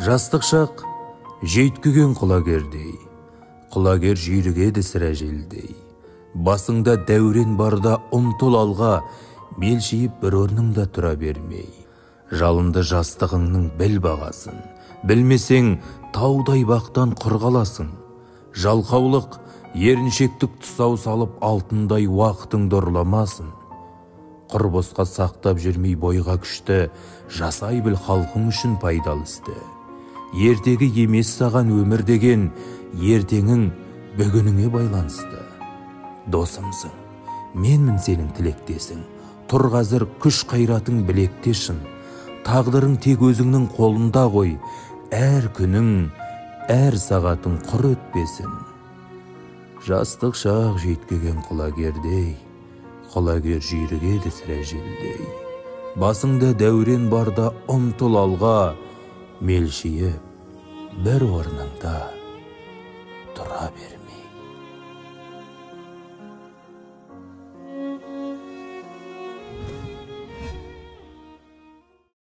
Жастық шақ жүйткіген құлагердей, құлагер жүйрігеді сірә желдей. Басыңда дәурен барда ұмтыл алға, мелшиіп бір орныңда тұра бермей. Жалынды жастығыңның біл бағасын, білмесең таудай бақтан құрғаласың. Жалқаулық еріншектік тұсау салып алтындай уақытыңды ұрламасын. Құр босқа сақтап жүрмей бойға күшті, жасай біл халқың үшін пайдалы істі. Ертегі емес саған өмір деген, ертеңің бүгініңе байланысты. Досымсың, менмін сенің тілектесің, тұр қазір күш қайратың білекте шын. Тағдырың тек өзіңнің қолында ғой, әр күнің, әр сағатың құр өтпесін. Жастық шақ жүйткіген құлагердей, құлагер жүйрігеді сірә желдей. Басыңда дәурен барда ұмтыл алға, мелшиіп бір орныңда тұра берме.